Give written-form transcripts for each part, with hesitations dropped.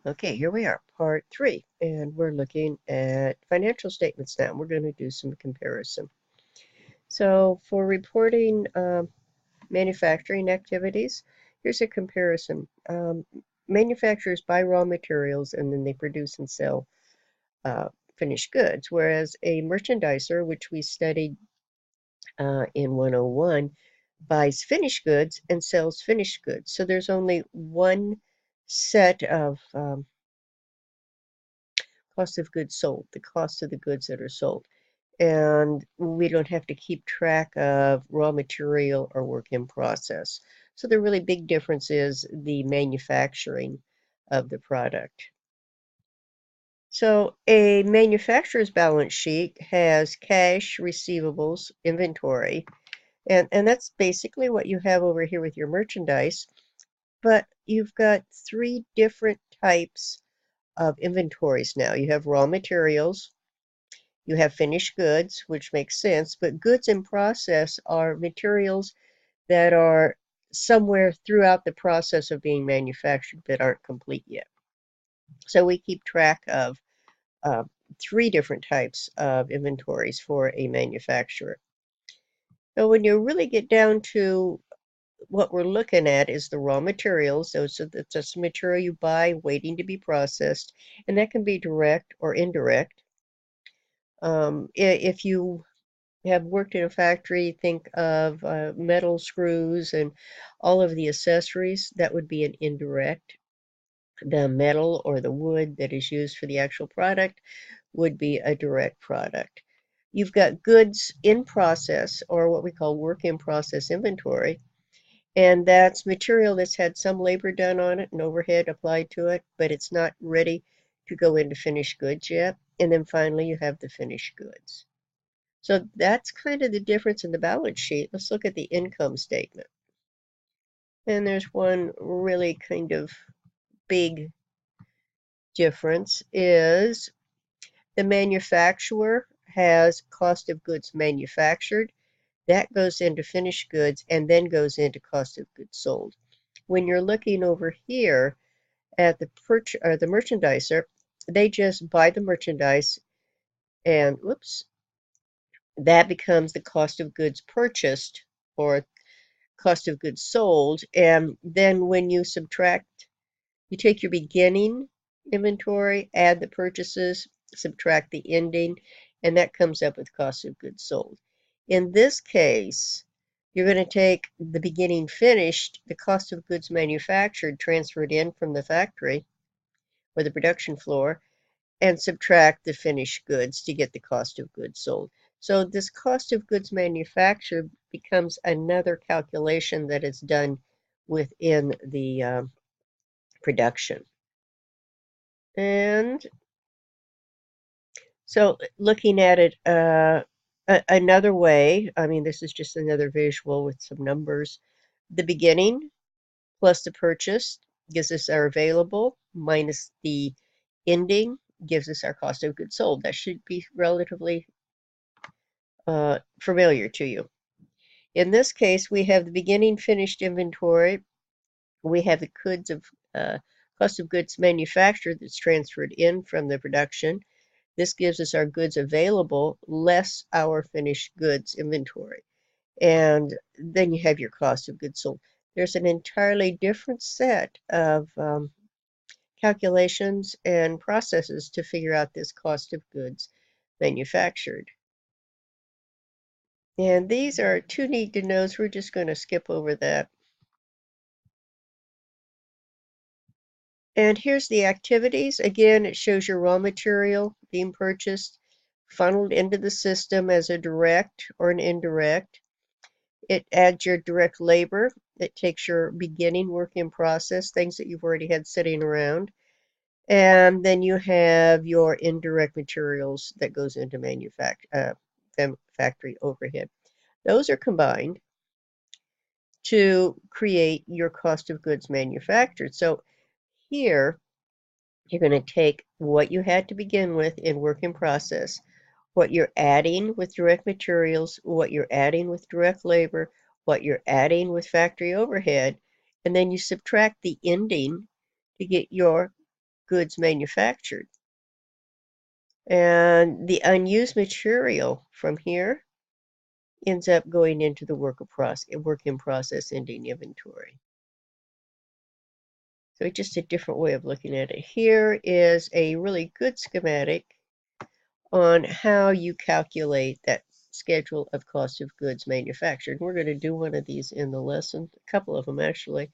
Okay, here we are, part 3, and we're looking at financial statements now. We're going to do some comparison. So for reporting manufacturing activities, here's a comparison. Manufacturers buy raw materials and then they produce and sell finished goods, whereas a merchandiser, which we studied in 101, buys finished goods and sells finished goods. So there's only one set of cost of goods sold, the cost of the goods that are sold. And we don't have to keep track of raw material or work in process. So the really big difference is the manufacturing of the product. So a manufacturer's balance sheet has cash, receivables, inventory, and that's basically what you have over here with your merchandise. But you've got 3 different types of inventories now. You have raw materials, you have finished goods, which makes sense, but goods in process are materials that are somewhere throughout the process of being manufactured that aren't complete yet. So we keep track of uh, 3 different types of inventories for a manufacturer. So when you really get down to what we're looking at is the raw materials. So that's just material you buy waiting to be processed, and that can be direct or indirect. If you have worked in a factory, think of metal screws and all of the accessories, that would be an indirect. The metal or the wood that is used for the actual product would be a direct product. You've got goods in process, or what we call work in process inventory, and that's material that's had some labor done on it and overhead applied to it, but it's not ready to go into finished goods yet. And then finally, you have the finished goods. So that's kind of the difference in the balance sheet. Let's look at the income statement. And there's one really kind of big difference is the manufacturer has cost of goods manufactured. That goes into finished goods and then goes into cost of goods sold. When you're looking over here at the merchandiser, they just buy the merchandise and whoops, that becomes the cost of goods purchased or cost of goods sold. And then when you subtract, you take your beginning inventory, add the purchases, subtract the ending, and that comes up with cost of goods sold. In this case, you're going to take the beginning finished, the cost of goods manufactured, transferred in from the factory or the production floor, and subtract the finished goods to get the cost of goods sold. So this cost of goods manufactured becomes another calculation that is done within the production. And so looking at it another way, I mean, this is just another visual with some numbers. The beginning plus the purchase gives us our available minus the ending gives us our cost of goods sold. That should be relatively familiar to you. In this case, we have the beginning finished inventory. We have the goods of cost of goods manufactured that's transferred in from the production. This gives us our goods available less our finished goods inventory. And then you have your cost of goods sold. There's an entirely different set of calculations and processes to figure out this cost of goods manufactured. And these are too neat to know, so we're just going to skip over that. And here's the activities. Again, it shows your raw material being purchased, funneled into the system as a direct or an indirect. It adds your direct labor. It takes your beginning work in process, things that you've already had sitting around. And then you have your indirect materials that goes into factory overhead. Those are combined to create your cost of goods manufactured. So here, you're going to take what you had to begin with in work in process, what you're adding with direct materials, what you're adding with direct labor, what you're adding with factory overhead, and then you subtract the ending to get your goods manufactured. And the unused material from here ends up going into the work in process ending inventory. So just a different way of looking at it. Here is a really good schematic on how you calculate that schedule of cost of goods manufactured. We're going to do one of these in the lesson, a couple of them actually.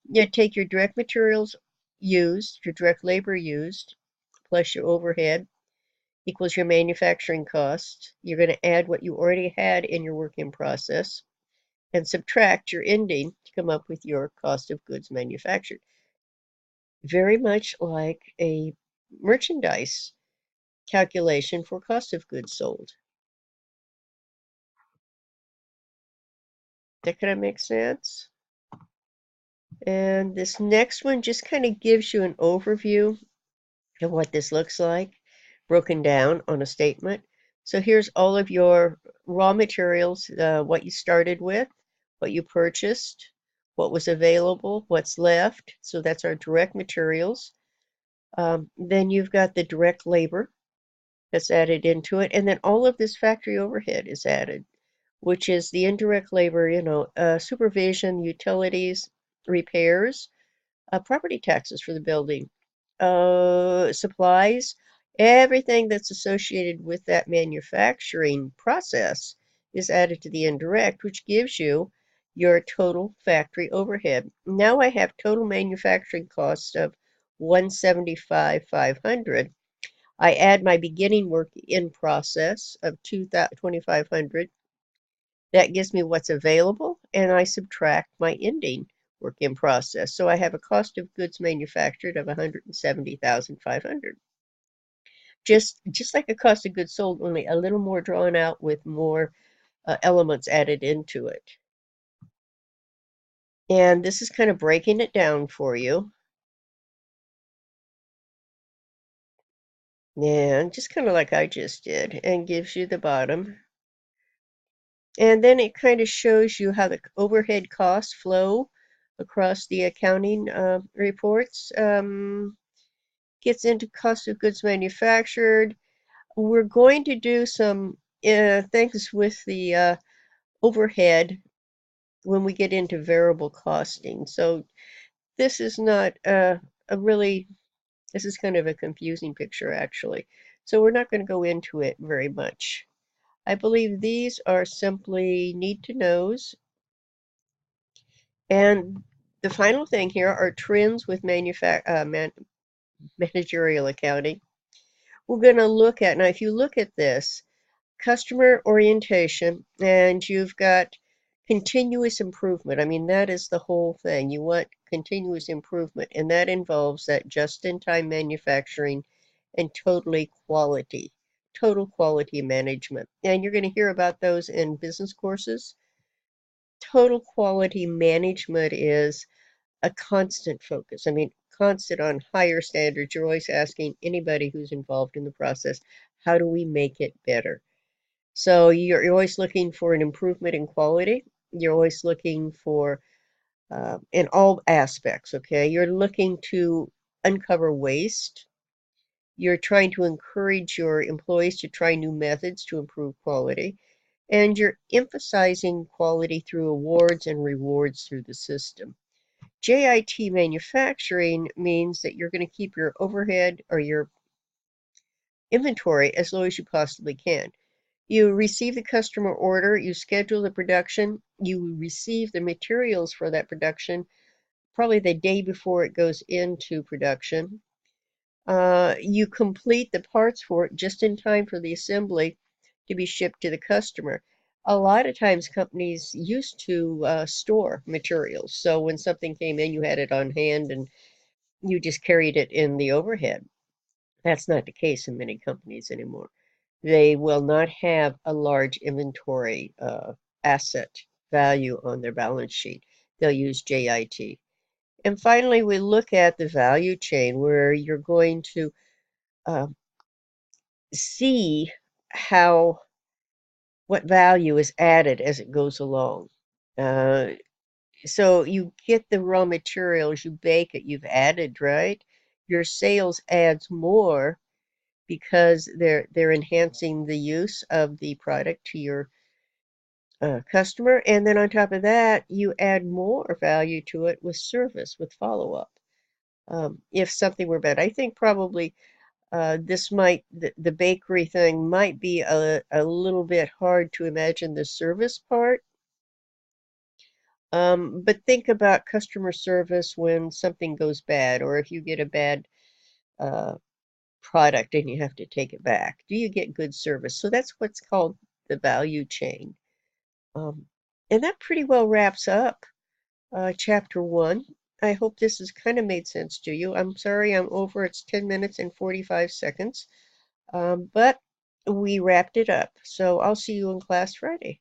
You take your direct materials used, your direct labor used, plus your overhead equals your manufacturing cost. You're going to add what you already had in your work in process and subtract your ending to come up with your cost of goods manufactured. Very much like a merchandise calculation for cost of goods sold. That kind of makes sense? And this next one just kind of gives you an overview of what this looks like, broken down on a statement. So here's all of your raw materials, what you started with, what you purchased, what was available, what's left. So that's our direct materials. Then you've got the direct labor that's added into it. And then all of this factory overhead is added, which is the indirect labor, supervision, utilities, repairs, property taxes for the building, supplies, everything that's associated with that manufacturing process is added to the indirect, which gives you your total factory overhead. Now I have total manufacturing cost of 175,500. I add my beginning work in process of 2,500. That gives me what's available, and I subtract my ending work in process. So I have a cost of goods manufactured of 170,500. Just like a cost of goods sold, only a little more drawn out with more elements added into it. And this is kind of breaking it down for you. And just kind of like I just did, and gives you the bottom. And then it kind of shows you how the overhead costs flow across the accounting reports. Gets into cost of goods manufactured. We're going to do some things with the overhead when we get into variable costing. So this is not this is kind of a confusing picture actually. So we're not going to go into it very much. I believe these are simply need to knows. And the final thing here are trends with managerial accounting. We're going to look at, now if you look at this, customer orientation, and you've got continuous improvement. I mean, that is the whole thing. You want continuous improvement, and that involves that just-in-time manufacturing and total quality management. And you're going to hear about those in business courses. Total quality management is a constant focus. I mean, constant on higher standards. You're always asking anybody who's involved in the process, how do we make it better? So you're always looking for an improvement in quality. You're always looking for, in all aspects, okay? You're looking to uncover waste. You're trying to encourage your employees to try new methods to improve quality. And you're emphasizing quality through awards and rewards through the system. JIT manufacturing means that you're going to keep your overhead or your inventory as low as you possibly can. You receive the customer order, you schedule the production, you receive the materials for that production probably the day before it goes into production. You complete the parts for it just in time for the assembly to be shipped to the customer. A lot of times companies used to store materials. So when something came in, you had it on hand and you just carried it in the overhead. That's not the case in many companies anymore. They will not have a large inventory asset value on their balance sheet. They'll use JIT. And finally, we look at the value chain where you're going to uh, see how what value is added as it goes along. Uh, so you get the raw materials, you bake it, you've added, right? your sales adds more because they're enhancing the use of the product to your customer. And then on top of that, you add more value to it with service, with follow-up. If something were bad, I think probably the bakery thing might be a little bit hard to imagine the service part. But think about customer service when something goes bad, or if you get a bad uh, product and you have to take it back. Do you get good service? So that's what's called the value chain. Um, and that pretty well wraps up chapter one. I hope this has kind of made sense to you. I'm sorry I'm over. It's 10 minutes and 45 seconds. But we wrapped it up. So I'll see you in class Friday.